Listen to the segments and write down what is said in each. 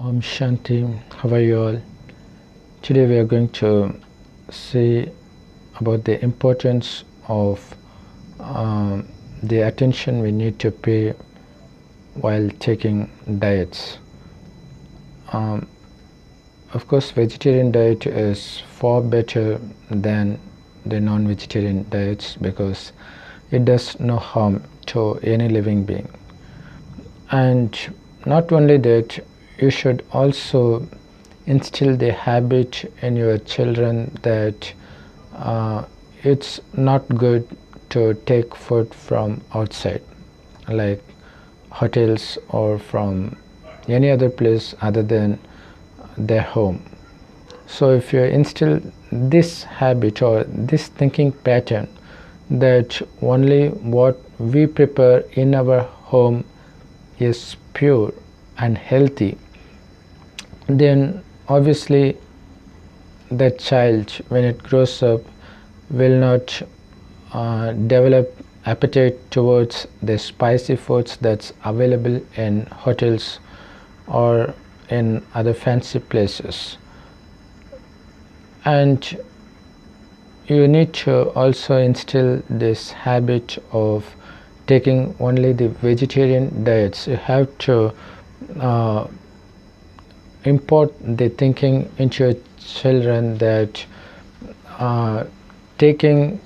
Shanti, how are you all? Today we are going to see about the importance of the attention we need to pay while taking diets. Of course, vegetarian diet is far better than the non-vegetarian diets because it does no harm to any living being. And not only that, you should also instill the habit in your children that it's not good to take food from outside, like hotels or from any other place other than their home. So if you instill this habit or this thinking pattern that only what we prepare in our home is pure and healthy, then obviously that child, when it grows up, will not develop appetite towards the spicy foods that's available in hotels or in other fancy places. And you need to also instill this habit of taking only the vegetarian diets. You have to import the thinking into your children that taking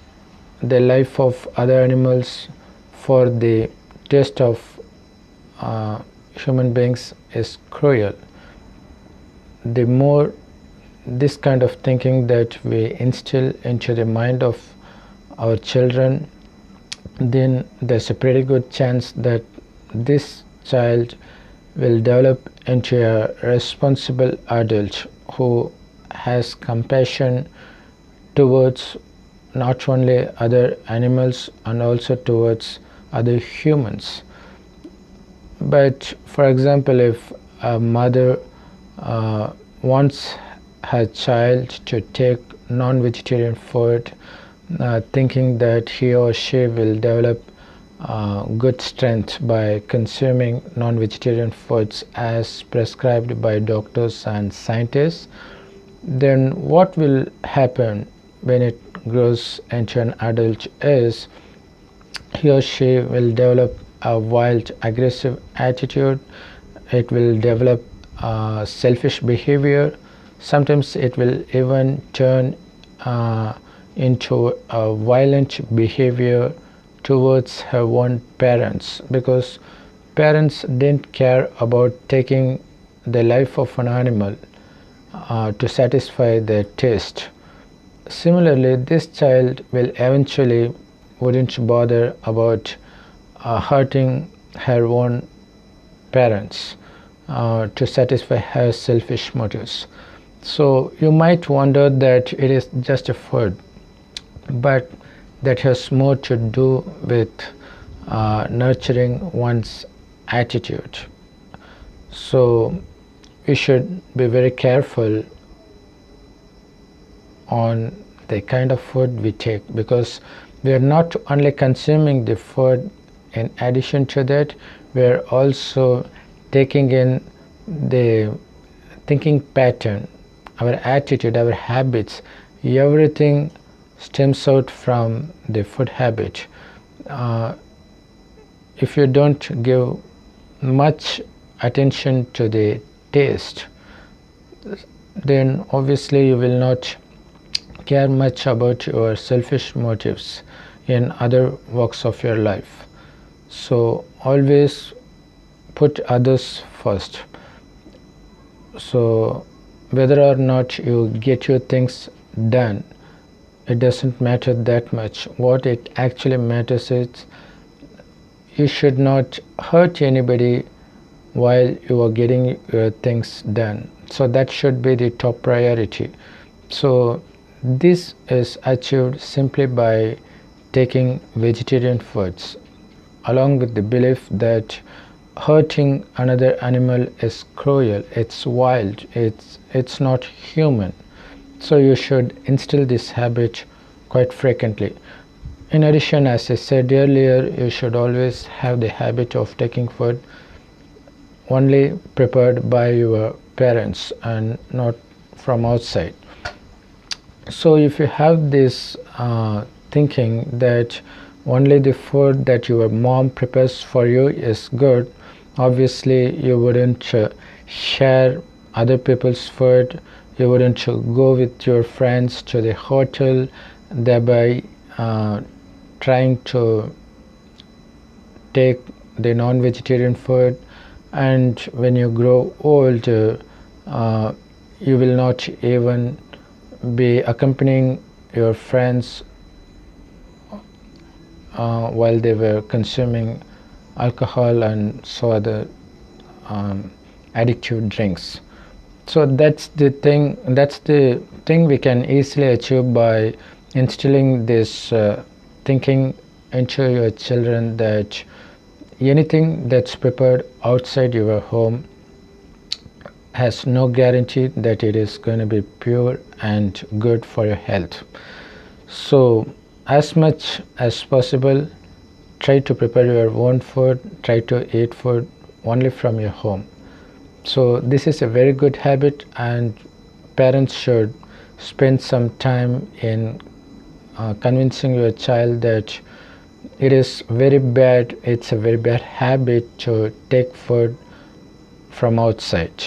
the life of other animals for the taste of human beings is cruel. The more this kind of thinking that we instill into the mind of our children, then there's a pretty good chance that this child will develop into a responsible adult who has compassion towards not only other animals and also towards other humans. But for example, if a mother wants her child to take non-vegetarian food, thinking that he or she will develop good strength by consuming non-vegetarian foods as prescribed by doctors and scientists, then what will happen when it grows into an adult is he or she will develop a wild, aggressive attitude. It will develop selfish behavior. Sometimes it will even turn into a violent behavior towards her own parents, because parents didn't care about taking the life of an animal to satisfy their taste. Similarly, this child will eventually wouldn't bother about hurting her own parents to satisfy her selfish motives. So you might wonder that it is just a food, but that has more to do with nurturing one's attitude. So we should be very careful on the kind of food we take, because we are not only consuming the food, in addition to that we are also taking in the thinking pattern, our attitude, our habits. Everything stems out from the food habit. If you don't give much attention to the taste, then obviously you will not care much about your selfish motives in other walks of your life. So always put others first. So whether or not you get your things done, it doesn't matter that much. What it actually matters is you should not hurt anybody while you are getting your things done. So that should be the top priority. So this is achieved simply by taking vegetarian foods, along with the belief that hurting another animal is cruel, it's wild, it's not human. So you should instill this habit quite frequently. In addition, as I said earlier, you should always have the habit of taking food only prepared by your parents and not from outside. So if you have this thinking that only the food that your mom prepares for you is good, obviously you wouldn't share other people's food, you wouldn't go with your friends to the hotel, thereby trying to take the non-vegetarian food. And when you grow old, you will not even be accompanying your friends while they were consuming alcohol and so other addictive drinks. So that's the thing we can easily achieve by instilling this thinking into your children, that anything that's prepared outside your home has no guarantee that it is going to be pure and good for your health. So as much as possible, try to prepare your own food, try to eat food only from your home. So this is a very good habit, and parents should spend some time in convincing your child that it's a very bad habit to take food from outside.